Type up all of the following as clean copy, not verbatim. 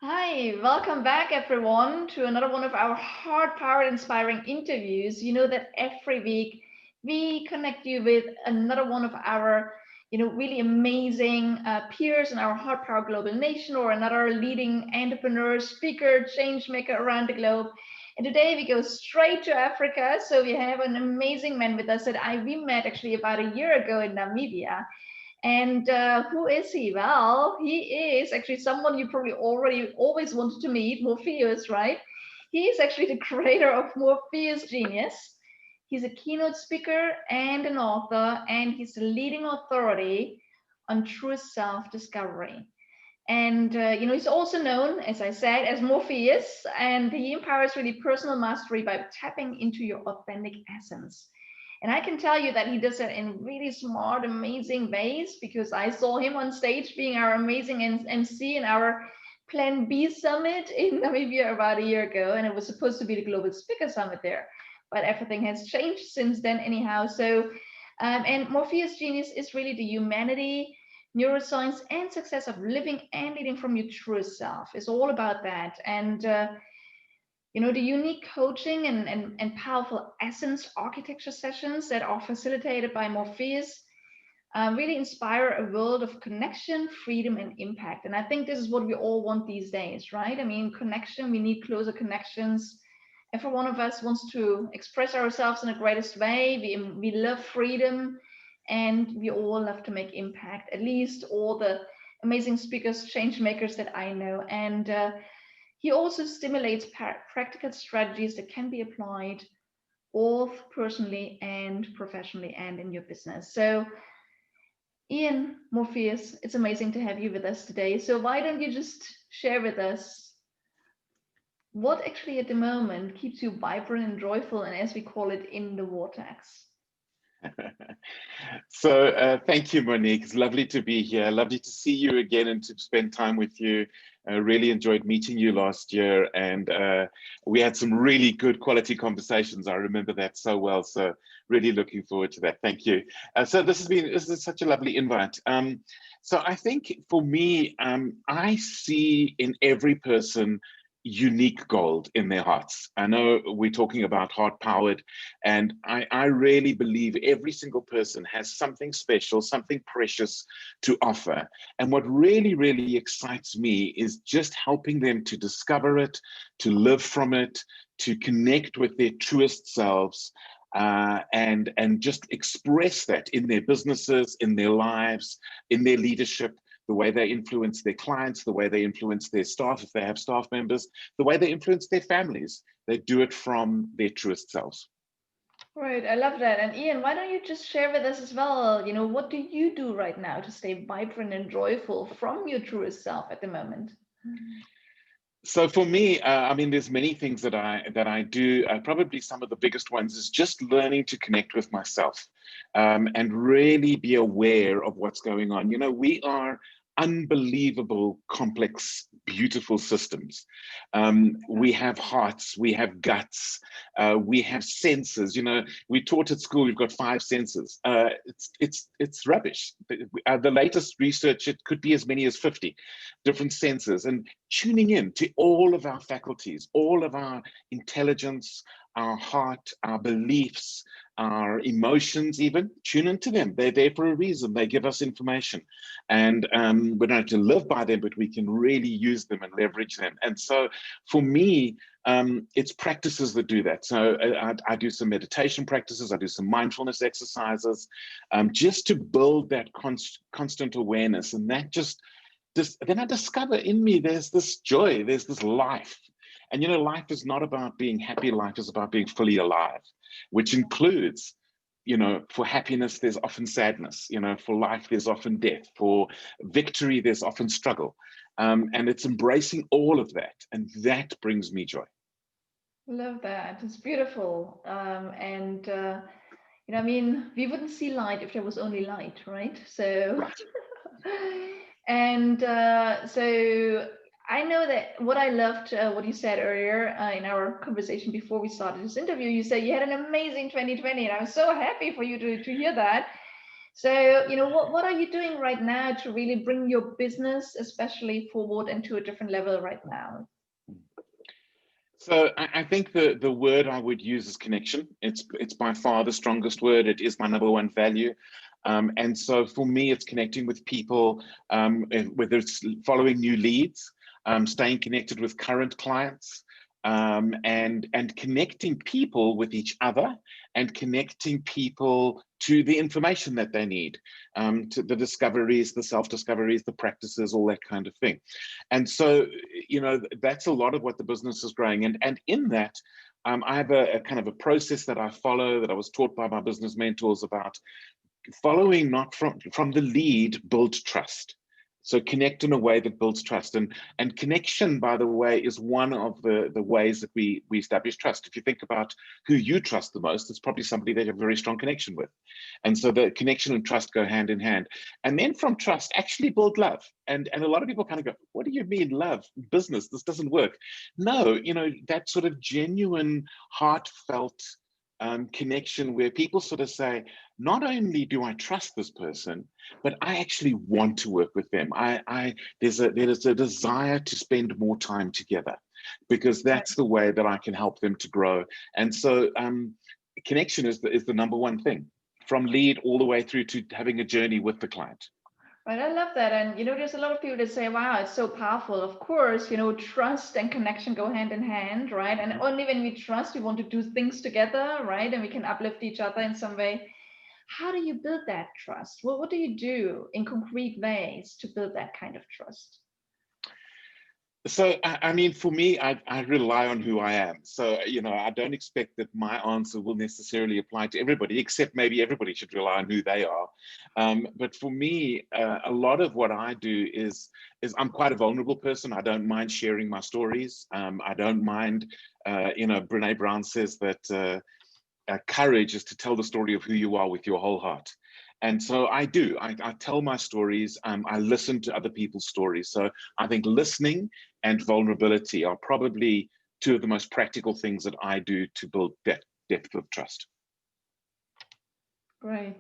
Hi, welcome back everyone to another one of our heart-powered inspiring interviews. You know that every week we connect you with another one of our, really amazing peers in our Heart Power Global Nation or another leading entrepreneur, speaker, change maker around the globe. And today we go straight to Africa. So we have an amazing man with us that we met actually about a year ago in Namibia. And who is he? Well, he is actually someone you probably already always wanted to meet, Morpheus, right? He is actually the creator of Morpheus Genius. He's a keynote speaker and an author, and he's a leading authority on true self-discovery. And he's also known, as I said, as Morpheus, and he empowers really personal mastery by tapping into your authentic essence. And I can tell you that he does it in really smart, amazing ways because I saw him on stage being our amazing MC in our Plan B summit in Namibia about a year ago. And it was supposed to be the Global Speaker Summit there. But everything has changed since then, anyhow. And Morpheus Genius is really the humanity, neuroscience, and success of living and leading from your truest self. It's all about that. And the unique coaching and powerful essence architecture sessions that are facilitated by Morpheus really inspire a world of connection, freedom, and impact. And I think this is what we all want these days, right? I mean, connection, we need closer connections. Every one of us wants to express ourselves in the greatest way. We love freedom and we all love to make impact, at least all the amazing speakers, change makers that I know. And he also stimulates practical strategies that can be applied both personally and professionally and in your business. So, Ian, Morpheus, it's amazing to have you with us today. So, why don't you just share with us what actually at the moment keeps you vibrant and joyful, and as we call it, in the vortex? So thank you, Monique. It's lovely to be here. Lovely to see you again and to spend time with you. Really enjoyed meeting you last year, and we had some really good quality conversations. I remember that so well. So really looking forward to that. Thank you. So this is such a lovely invite. So I think for me, I see in every person unique gold in their hearts. I know we're talking about heart powered, and I really believe every single person has something special, something precious to offer. And what really, really excites me is just helping them to discover it, to live from it, to connect with their truest selves. And just express that in their businesses, in their lives, in their leadership, the way they influence their clients, the way they influence their staff, if they have staff members, the way they influence their families. They do it from their truest selves. Right, I love that. And Ian, why don't you just share with us as well? What do you do right now to stay vibrant and joyful from your truest self at the moment? So for me, I mean, there's many things that I do. Probably some of the biggest ones is just learning to connect with myself, and really be aware of what's going on. We are unbelievable, complex, beautiful systems. We have hearts, we have guts, we have senses. We taught at school we've got 5 senses. It's rubbish. The latest research, it could be as many as 50 different senses, and tuning in to all of our faculties, all of our intelligence, our heart, our beliefs, our emotions, even tune into them. They're there for a reason. They give us information, and we don't have to live by them, but we can really use them and leverage them. And so for me, it's practices that do that. So I do some meditation practices, I do some mindfulness exercises, just to build that constant awareness. And that just then I discover in me there's this joy, there's this life. And life is not about being happy, life is about being fully alive, which includes, for happiness, there's often sadness, for life, there's often death, for victory, there's often struggle. And it's embracing all of that. And that brings me joy. Love that. It's beautiful. I mean, we wouldn't see light if there was only light, right? So, Right. and so I know that what I loved, what you said earlier in our conversation before we started this interview, you said you had an amazing 2020, and I'm so happy for you to hear that. So, what are you doing right now to really bring your business, especially forward and to a different level right now? So I think the word I would use is connection. It's by far the strongest word. It is my number one value. And so for me, it's connecting with people, whether it's following new leads, staying connected with current clients, and connecting people with each other, and connecting people to the information that they need, to the discoveries, the self-discoveries, the practices, all that kind of thing. And so, that's a lot of what the business is growing. And in that, I have a kind of a process that I follow, that I was taught by my business mentors, about following not from the lead, build trust. So connect in a way that builds trust. And connection, by the way, is one of the ways that we establish trust. If you think about who you trust the most, it's probably somebody that you have a very strong connection with. And so the connection and trust go hand in hand. And then from trust, actually build love. And a lot of people kind of go, what do you mean love? Business, this doesn't work. No, that sort of genuine, heartfelt connection where people sort of say, not only do I trust this person, but I actually want to work with them. There's a desire to spend more time together, because that's the way that I can help them to grow. And so connection is the number one thing, from lead all the way through to having a journey with the client. Right, I love that. And there's a lot of people that say, wow, it's so powerful. Of course, trust and connection go hand in hand, right? And only when we trust, we want to do things together, right? And we can uplift each other in some way. How do you build that trust? Well, what do you do in concrete ways to build that kind of trust? So, I mean, for me, I rely on who I am. So, I don't expect that my answer will necessarily apply to everybody, except maybe everybody should rely on who they are. But for me, a lot of what I do is I'm quite a vulnerable person. I don't mind sharing my stories. I don't mind, Brene Brown says that courage is to tell the story of who you are with your whole heart. And so I do. I tell my stories. I listen to other people's stories. So I think listening and vulnerability are probably two of the most practical things that I do to build that depth of trust. Great.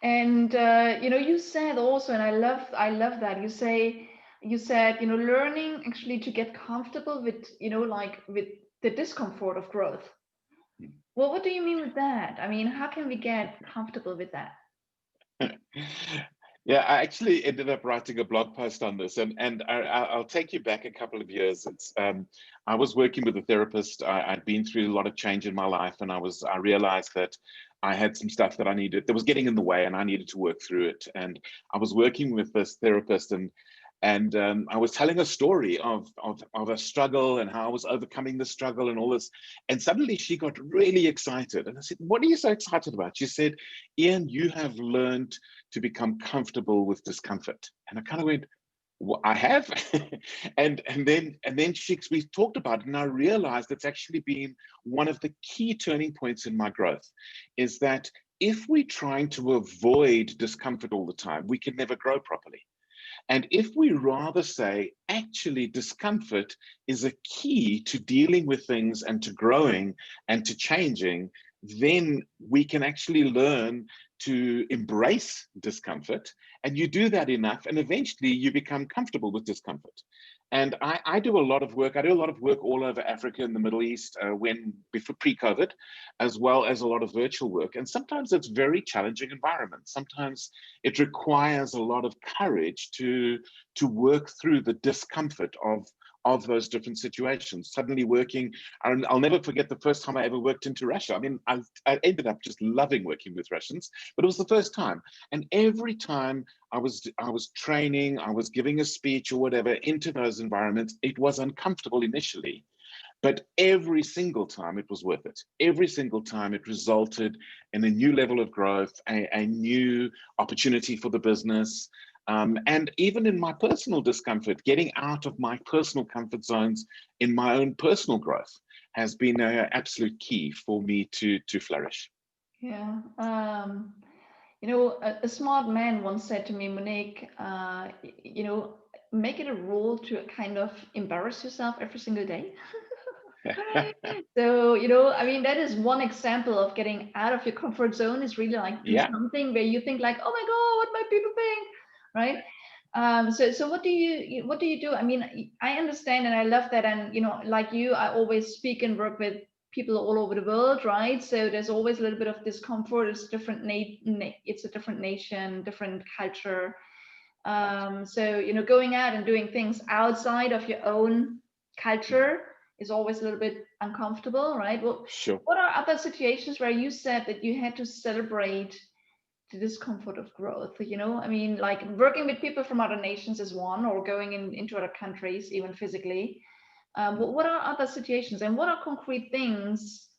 And you said also, and I love that you said, learning actually to get comfortable with, like with the discomfort of growth. Well, what do you mean with that? I mean, how can we get comfortable with that? Yeah, I actually ended up writing a blog post on this, and I'll take you back a couple of years. I was working with a therapist. I'd been through a lot of change in my life, and I realized that I had some stuff that was getting in the way, and I needed to work through it. And I was working with this therapist, and I was telling a story of a struggle and how I was overcoming the struggle and all this. And suddenly she got really excited. And I said, what are you so excited about? She said, Ian, you have learned to become comfortable with discomfort. And I kind of went, well, I have. and then we talked about it, and I realized it's actually been one of the key turning points in my growth, is that if we're trying to avoid discomfort all the time, we can never grow properly. And if we rather say, actually, discomfort is a key to dealing with things and to growing and to changing, then we can actually learn to embrace discomfort. And you do that enough, and eventually you become comfortable with discomfort. And I do a lot of work. I do a lot of work all over Africa and the Middle East, before pre-COVID, as well as a lot of virtual work. And sometimes it's very challenging environments. Sometimes it requires a lot of courage to work through the discomfort of those different situations. Suddenly working, I'll never forget the first time I ever worked into Russia. I mean, I ended up just loving working with Russians, but it was the first time. And every time I was training, I was giving a speech or whatever into those environments, it was uncomfortable initially. But every single time it was worth it. Every single time it resulted in a new level of growth, a new opportunity for the business. And even in my personal discomfort, getting out of my personal comfort zones in my own personal growth has been an absolute key for me to flourish. Yeah. A smart man once said to me, Monique, make it a rule to kind of embarrass yourself every single day. So, you know, I mean, that is one example of getting out of your comfort zone, is really like do Yeah. something where you think like, oh my God, what might people think, right? So what do you do? I mean, I understand and I love that. And, you know, like you, I always speak and work with people all over the world, right? So there's always a little bit of discomfort. It's different, it's a different nation, different culture. So, you know, going out and doing things outside of your own culture is always a little bit uncomfortable, right? Well, Sure. what are other situations where you said that you had to celebrate the discomfort of growth? You know, I mean, like working with people from other nations is one, or going into other countries, even physically. But what are other situations, and what are concrete things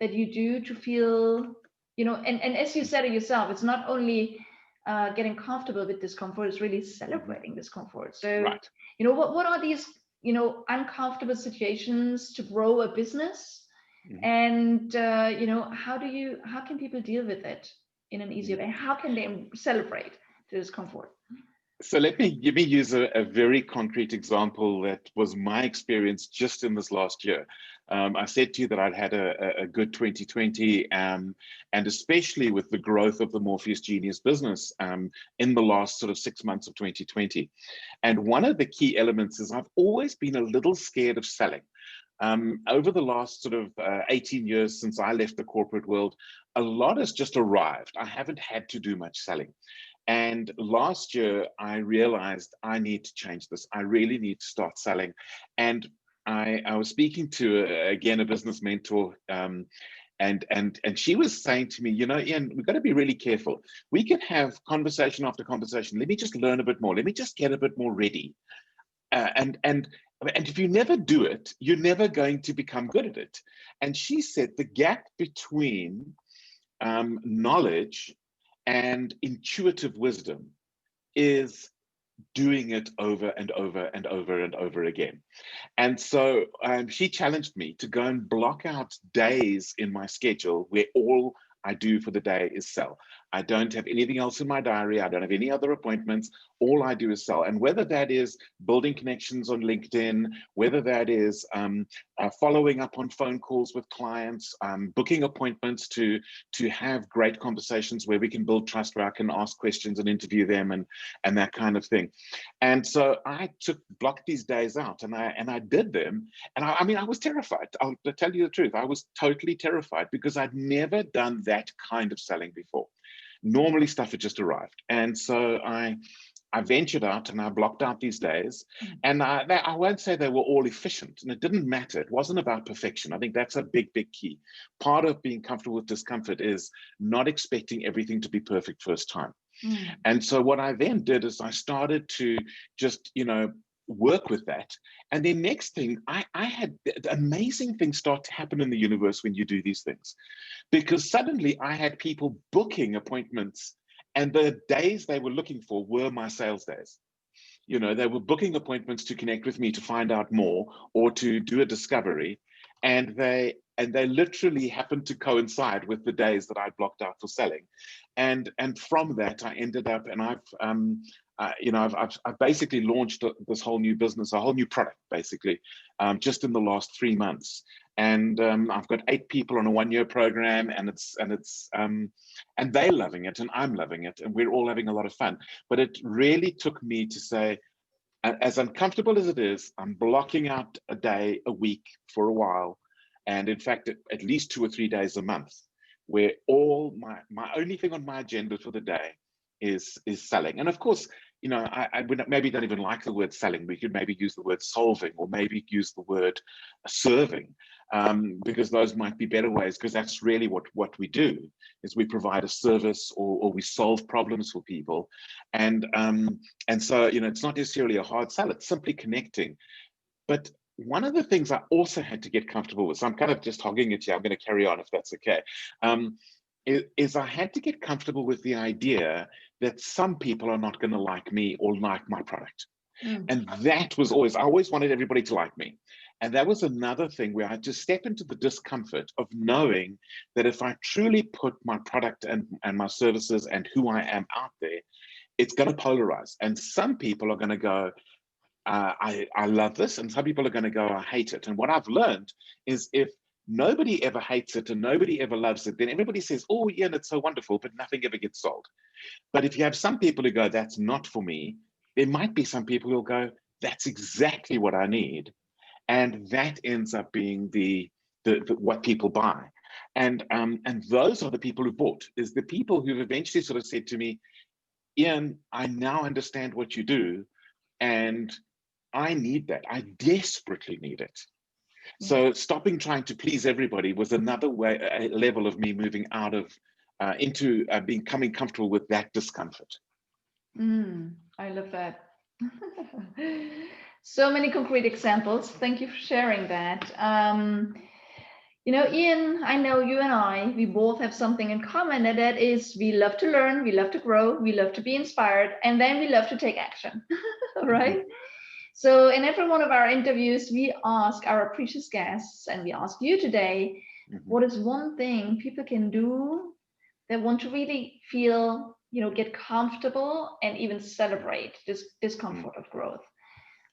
that you do to feel, you know, and as you said it yourself, it's not only getting comfortable with discomfort, it's really celebrating discomfort. So, Right. you know, what are these, you know, uncomfortable situations to grow a business? And you know, how can people deal with it in an easier way? How can they celebrate the discomfort? So let me use a very concrete example that was my experience just in this last year. I said to you that I'd had a good 2020, and especially with the growth of the Morpheus Genius business in the last sort of 6 months of 2020. And one of the key elements is I've always been a little scared of selling. Over the last sort of 18 years since I left the corporate world, a lot has just arrived. I haven't had to do much selling. And last year, I realized I need to change this. I really need to start selling. And I was speaking to, again, a business mentor, and she was saying to me, you know, Ian, we've got to be really careful. We can have conversation after conversation. Let me just learn a bit more. Let me just get a bit more ready. And if you never do it, you're never going to become good at it. And she said the gap between knowledge and intuitive wisdom is doing it over and over and over and over again. And so she challenged me to go and block out days in my schedule where all I do for the day is sell. I don't have anything else in my diary. I don't have any other appointments. All I do is sell. And whether that is building connections on LinkedIn, whether that is following up on phone calls with clients, booking appointments to have great conversations where we can build trust, where I can ask questions and interview them and that kind of thing. And so I blocked these days out, and I did them. And I mean, I was terrified. I'll tell you the truth. I was totally terrified because I'd never done that kind of selling before. Normally stuff had just arrived. And so I ventured out and I blocked out these days. And I won't say they were all efficient, and it didn't matter. It wasn't about perfection. I think that's a big, big key. Part of being comfortable with discomfort is not expecting everything to be perfect first time. And so what I then did is I started to just, you know, work with that. And then next thing, I had amazing things start to happen in the universe when you do these things, because suddenly I had people booking appointments, and the days they were looking for were my sales days. You know, they were booking appointments to connect with me, to find out more, or to do a discovery. And they literally happened to coincide with the days that I blocked out for selling. And from that, I ended up, and I've basically launched this whole new business, a whole new product, basically, just in the last 3 months. And I've got 8 people on a 1-year program, and they're loving it, and I'm loving it, and we're all having a lot of fun. But it really took me to say, as uncomfortable as it is, I'm blocking out a day a week for a while, and in fact, at least 2 or 3 days a month, where all my only thing on my agenda for the day is selling. And of course, you know, I would maybe don't even like the word selling. We could maybe use the word solving, or maybe use the word serving, because those might be better ways, because that's really what we do, is we provide a service, or we solve problems for people. And so, you know, it's not necessarily a hard sell, it's simply connecting. But one of the things I also had to get comfortable with, so I'm kind of just hogging it here, I'm going to carry on if that's okay, is I had to get comfortable with the idea that some people are not going to like me or like my product. And that was I always wanted everybody to like me. And that was another thing where I had to step into the discomfort of knowing that if I truly put my product and my services and who I am out there, it's going to polarize. And some people are going to go, I love this, and some people are going to go, I hate it. And what I've learned is if nobody ever hates it and nobody ever loves it, then everybody says, oh, yeah, it's so wonderful, but nothing ever gets sold. But if you have some people who go, that's not for me, there might be some people who'll go, that's exactly what I need. And that ends up being the what people buy. And those are the people who bought, is the people who've eventually sort of said to me, Ian, I now understand what you do, and I need that. I desperately need it. So stopping trying to please everybody was another way, a level of me moving out of into becoming comfortable with that discomfort. I love that. So many concrete examples. Thank you for sharing that. You know, Ian, I know you and I, we both have something in common, and that is we love to learn, we love to grow, we love to be inspired, and then we love to take action, right? So in every one of our interviews, we ask our precious guests, and we ask you today, what is one thing people can do that want to really feel, you know, get comfortable and even celebrate this discomfort of growth?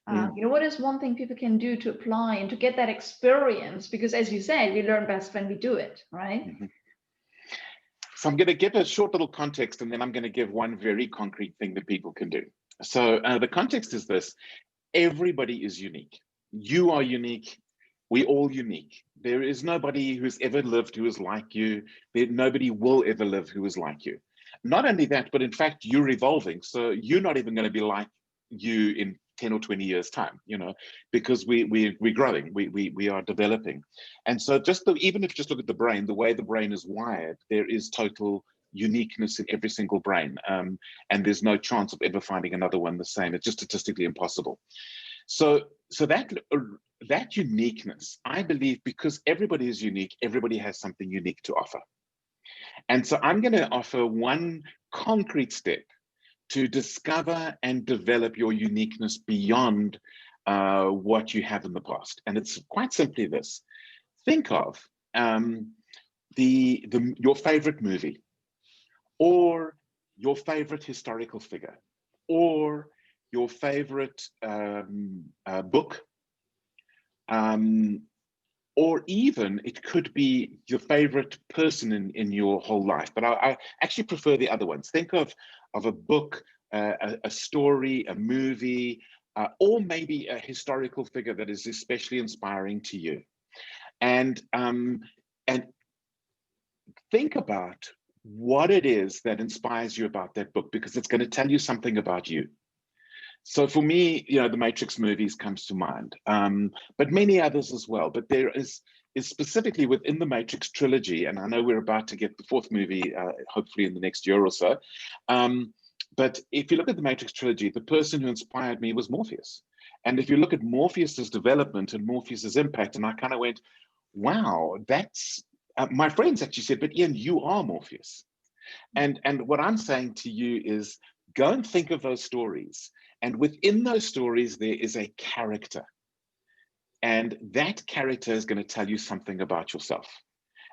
You know, what is one thing people can do to apply and to get that experience? Because as you said, we learn best when we do it, right? So I'm going to give a short little context, and then I'm going to give one very concrete thing that people can do. So the context is this: everybody is unique. You are unique. We're all unique. There is nobody who's ever lived who is like you. Nobody will ever live who is like you. Not only that, but in fact, you're evolving. So you're not even going to be like you in 10 or 20 years time, you know, because we're growing, we are developing. And so even if you just look at the brain, the way the brain is wired, there is total uniqueness in every single brain. And there's no chance of ever finding another one the same. It's just statistically impossible. So that uniqueness, I believe, because everybody is unique, everybody has something unique to offer. And so I'm going to offer one concrete step to discover and develop your uniqueness beyond what you have in the past. And it's quite simply this: think of your favorite movie, or your favorite historical figure, or your favorite book, or even it could be your favorite person in your whole life. But I actually prefer the other ones. Think of a book, a story, a movie, or maybe a historical figure that is especially inspiring to you. And think about what it is that inspires you about that book, because it's going to tell you something about you. So for me, you know, the Matrix movies comes to mind, but many others as well. But there is specifically within the Matrix trilogy, and I know we're about to get the fourth movie, hopefully in the next year or so. But if you look at the Matrix trilogy, the person who inspired me was Morpheus. And if you look at Morpheus's development and Morpheus's impact, and I kind of went, wow, that's, my friends actually said, but Ian, you are Morpheus. And what I'm saying to you is, go and think of those stories. And within those stories, there is a character. And that character is going to tell you something about yourself.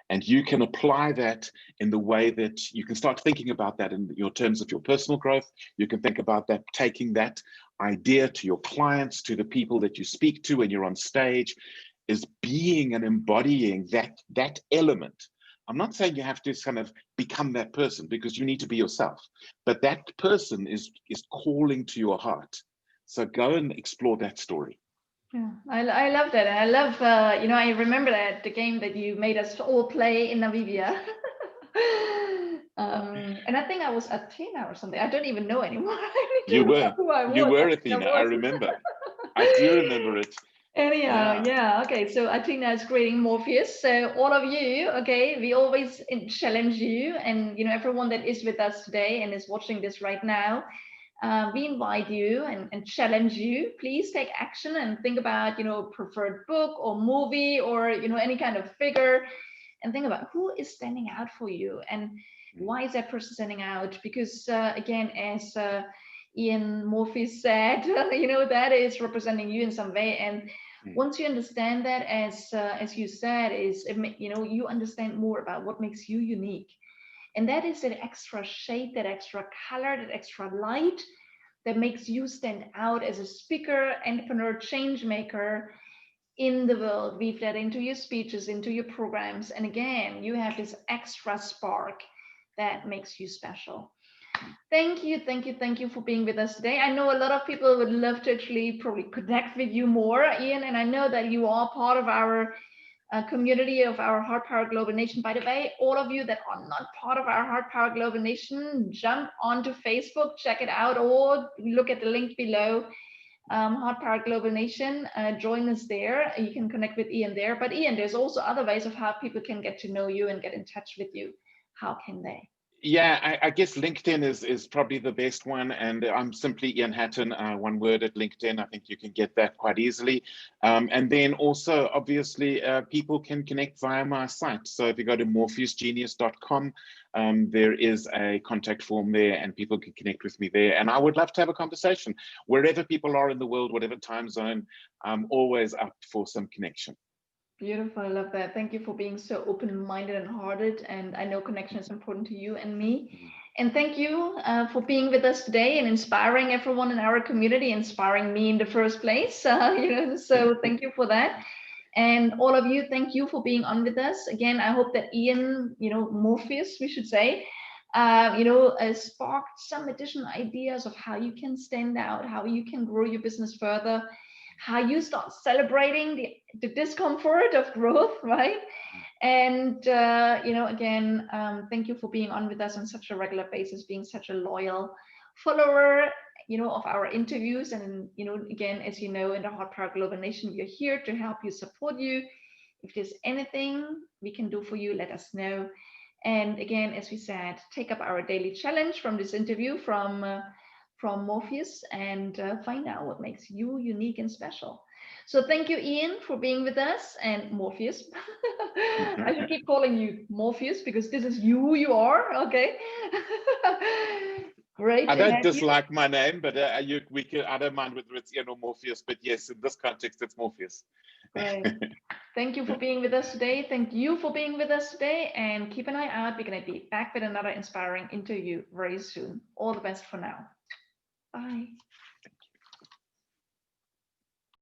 And you can apply that in the way that you can start thinking about that in your terms of your personal growth. You can think about that, taking that idea to your clients, to the people that you speak to when you're on stage, is being and embodying that element. I'm not saying you have to kind of become that person, because you need to be yourself, but that person is calling to your heart. So go and explore that story. Yeah, I love that. And I love, you know, I remember that the game that you made us all play in Namibia. And I think I was Athena or something. I don't even know anymore. I You don't know were, who I was. you were Athena. I remember. I do remember it. Anyhow, yeah, okay. So Athena is creating Morpheus. So all of you, okay, we always challenge you, and you know, everyone that is with us today and is watching this right now, we invite you and challenge you. Please take action and think about, you know, preferred book or movie, or you know, any kind of figure, and think about who is standing out for you and why is that person standing out. Because again, as Ian Morpheus said, you know, that is representing you in some way. And once you understand that, as you said, is, you know, you understand more about what makes you unique. And that is that extra shade, that extra color, that extra light that makes you stand out as a speaker, entrepreneur, change maker in the world. Weave that into your speeches, into your programs. And again, you have this extra spark that makes you special. Thank you, thank you, thank you for being with us today. I know a lot of people would love to actually probably connect with you more, Ian, and I know that you are part of our community of our HeartPowered Global Nation. By the way, all of you that are not part of our HeartPowered Global Nation, jump onto Facebook, check it out, or look at the link below. HeartPowered Global Nation, join us there. You can connect with Ian there. But Ian, there's also other ways of how people can get to know you and get in touch with you. How can they? Yeah, I guess LinkedIn is probably the best one, and I'm simply Ian Hatton, one word at LinkedIn. I think you can get that quite easily. And then also, obviously, people can connect via my site. So if you go to morpheusgenius.com, there is a contact form there, and people can connect with me there. And I would love to have a conversation. Wherever people are in the world, whatever time zone, I'm always up for some connection. Beautiful. I love that. Thank you for being so open-minded and hearted. And I know connection is important to you and me. And thank you for being with us today and inspiring everyone in our community, inspiring me in the first place. So thank you for that. And all of you, thank you for being on with us. Again, I hope that Ian, Morpheus, we should say, sparked some additional ideas of how you can stand out, how you can grow your business further, how you start celebrating the discomfort of growth, right? And again, thank you for being on with us on such a regular basis, being such a loyal follower, of our interviews. And again, as you know, in the HeartPowered Global Nation, we are here to help you, support you. If there's anything we can do for you, let us know. And again, as we said, take up our daily challenge from this interview from Morpheus and find out what makes you unique and special. So thank you, Ian, for being with us, and Morpheus. I should keep calling you Morpheus because this is who you are, okay? Great. I don't dislike my name, but I don't mind whether it's Ian or Morpheus, but yes, in this context, it's Morpheus. Right. Thank you for being with us today. Thank you for being with us today, and keep an eye out. We're going to be back with another inspiring interview very soon. All the best for now. Bye.